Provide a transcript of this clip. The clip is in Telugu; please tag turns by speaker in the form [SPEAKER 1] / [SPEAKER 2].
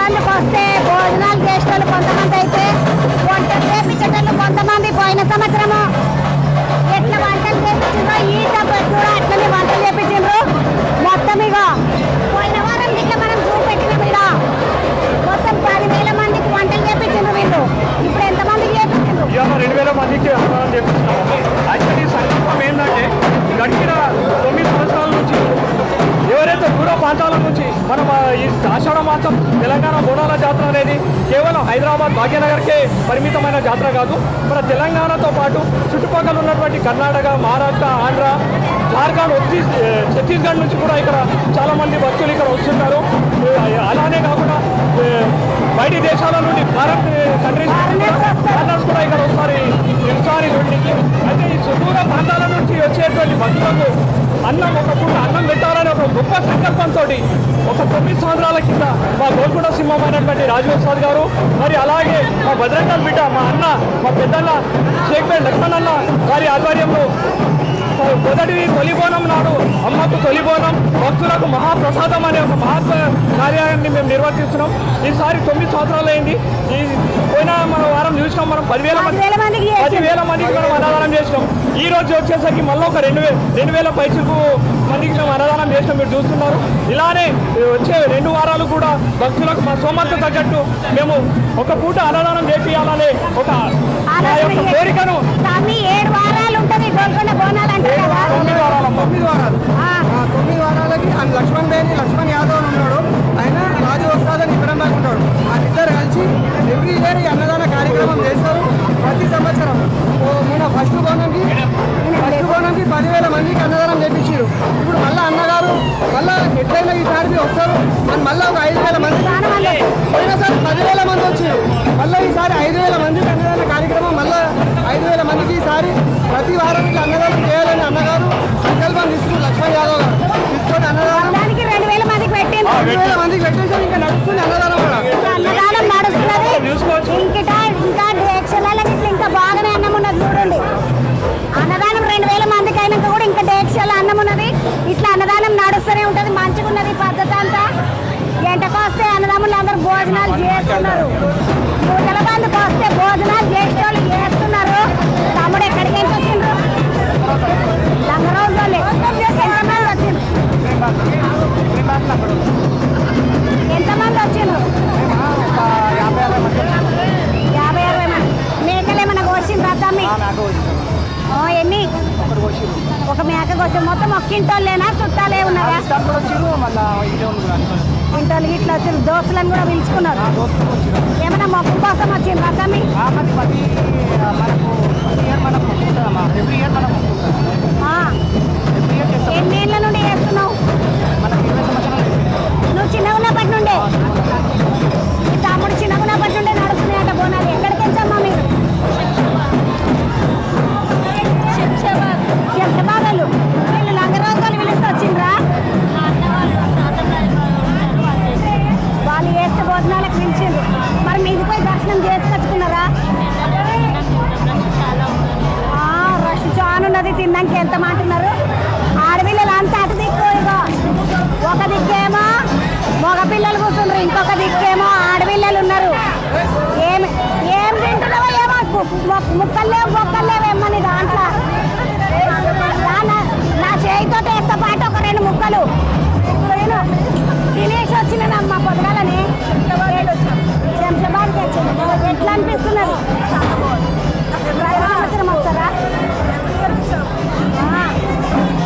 [SPEAKER 1] బంధుకు వస్తే భోజనాలు చేసేటోళ్ళు కొంతమంది అయితే వంటలు చేపించేటోళ్ళు కొంతమంది పోయిన సంవత్సరము ఎట్లా వంటలు చేపించిండ్రో ఈత కూడా అట్లనే వంటలు చేపించిండ్రు. మొత్తం ఇక పోయిన వారం ఇట్లా మనం చూపెట్టిన మీద మొత్తం 10,000 మందికి వంటలు చేపించిండ్రు వీళ్ళు. ఇప్పుడు ఎంతమందికి చేపించిండ్రు?
[SPEAKER 2] 2,000 మందికి అన్నదానం చేపించినాము. యాక్చువల్లీ సంకల్పం ఏంటంటే గడిచిన 9 సంవత్సరాల నుంచి ఎవరైతే దూర ప్రాంతాల నుంచి మనం ఈ ఆషాఢ మాసం తెలంగాణ బోనాల జాతర అనేది కేవలం హైదరాబాద్ భాగ్యనగర్కే పరిమితమైన జాతర కాదు. మన తెలంగాణతో పాటు చుట్టుపక్కల ఉన్నటువంటి కర్ణాటక, మహారాష్ట్ర, ఆంధ్ర, జార్ఖండ్, ఛత్తీస్గఢ్ నుంచి కూడా ఇక్కడ చాలామంది భక్తులు ఇక్కడ వస్తుంటారు. అలానే కాకుండా బయటి దేశాల నుండి భారత్ కంట్రీస్ ఫారినర్స్ కూడా ఇక్కడ ఒకసారి నుండికి అయితే ఈ సుదూర ప్రాంతాల నుంచి వచ్చేటువంటి భక్తులకు అన్నం ఒక పూట అన్నం పెట్టాలని ఒక గొప్ప సంకల్పంతో ఒక 9 సంవత్సరాల కింద మా గోల్కొండ సింహమైనటువంటి రాజగోపాల్ గారు, మరి అలాగే మా భద్రంగల్ బిడ్డ మా అన్న మా పెద్దన్న షేక్పేట్ లక్ష్మణ్ అన్న గారి ఆధ్వర్యంలో మొదటి తొలిబోనం నాడు అమ్మకు తొలిబోనం భక్తులకు మహాప్రసాదం అనే ఒక మహత్వ కార్యాన్ని మేము నిర్వర్తిస్తున్నాం. ఈసారి 9 సంవత్సరాలు అయింది. ఈ పోయిన మన వారం చూసినాం మనం 10,000 మందికి మనం అన్నదానం చేసినాం. ఈ రోజు వచ్చేసరికి మళ్ళీ ఒక 2,000 పైసలకు మందికి మేము అన్నదానం చేసినాం. మీరు చూస్తున్నారు. ఇలానే వచ్చే 2 వారాలు కూడా భక్తులకు మా సోమత తగ్గట్టు మేము ఒక పూట అన్నదానం చేపియాలనే ఒక కోరికను
[SPEAKER 1] 7 వారాలు ఉంటుంది గోల్కొండ బోనాలు అంటే
[SPEAKER 3] 9 వారాలకి లక్ష్మణ్ యాదవ్ ఉన్నాడు. ఆయన రాజు వస్తాదని ఇబ్రహ్మాకి ఉంటాడు. వాళ్ళిద్దరు కలిసి ఎవ్రీ ఇయర్ ఈ అన్నదాన కార్యక్రమం చేస్తారు. ప్రతి సంవత్సరం మన ఫస్ట్ బోనంకి 10,000 మందికి అన్నదానం చేపించారు. ఇప్పుడు మళ్ళీ అన్నగారు మళ్ళీ ఎట్లయినా ఈసారి వస్తారు అని మళ్ళీ ఒక 5,000 మంది పోయినసారి 10,000 మంది వచ్చారు. మళ్ళీ ఈసారి 5,000 మందికి అన్నదాన కార్యక్రమం మళ్ళీ 5,000 మందికి ఈసారి ప్రతి వారానికి అన్నదానం చేయాలని అన్నగారు సంకల్పం తీసుకుని లక్ష్మణ్ యాదవ్ గారు తీసుకొని అన్నదానం
[SPEAKER 1] 2,000 మందికి పెట్టింది.
[SPEAKER 3] 2,000 మందికి పెట్టేసారు. ఇంకా నడుస్తుంది అన్నదానం కూడా.
[SPEAKER 1] అన్నదానం నడుస్తున్నది. ఇంకా డేక్షలకి ఇంకా బాగానే అన్నం ఉన్నది చూడండి. అన్నదానం 2,000 మందికి అయినాక కూడా ఇంకా డేక్షల అన్నం ఉన్నది. ఇట్లా అన్నదానం నడుస్తూనే ఉంటుంది. మంచిగా ఉన్నది పద్ధతి అంతా. ఎంటకు వస్తే అన్నదమ్ములు అందరూ భోజనాలు చేస్తున్నారు. 100 మందికి వస్తే భోజనాలు చేసేవాళ్ళు చేస్తున్నారు. తమ్ముడు ఎక్కడికి ఎంత వచ్చిండ్రు? లంగరోజు ఎంతమంది వచ్చిండ్రు? ఎంతమంది వచ్చిండ్రు? 50-60 మంది. మేకలు ఏమైనా కోసిండ్రా తమ్మి? ఎన్ని? ఒక మేక కోసం మొత్తం ఒక్కింటోళ్ళేనా చుట్టాలే ఉన్నారా? ఇంటోళ్ళు ఇట్లా వచ్చిండ్రు. దోస్తులను కూడా పిలుచుకున్నారు. ఏమైనా మొక్కు కోసం వచ్చిండ్రా తమ్మి? ఎన్నేళ్ళ నుండి చేస్తున్నావు? నువ్వు చిన్నగా ఉన్నప్పటి నుండే? తమ్ముడు చిన్నగా ఉన్నప్పటి నుండే నడుస్తున్నాయట బోనాలు. ఎక్కడికి వచ్చామ్మా మీరు? శంషాబాద్. వీళ్ళు లంగరోజులు పిలిస్తే వచ్చిండ్రా? వాళ్ళు వేస్తే భోజనాలకు పిలిచిండ్రు. మరి మీకు పోయి దర్శనం చేసుకొచ్చుకున్నారా? రష్ చాలా ఉన్నది. తిన్నాక ఎంత మాంటున్నారు? ఆడపిల్లలు అంతా అటు దిక్కు. ఇగో ఒక దిక్కేమో మగ పిల్లలు కూర్చున్నారు, ఇంకొక దిక్కేమో ఆడపిల్లలు ఉన్నారు. ఏం తింటున్నావో ఏమో ముక్కల్లేవు బొక్కల్లేవు ఏమని దాంట్లో. నా చేయితో వేస్తా పాటు ఒక 2 ముక్కలు తినేసి వచ్చినానమ్మా పొద్దుగాలని. శంషాబాద్కి వచ్చింది. ఎట్లా అనిపిస్తుంది?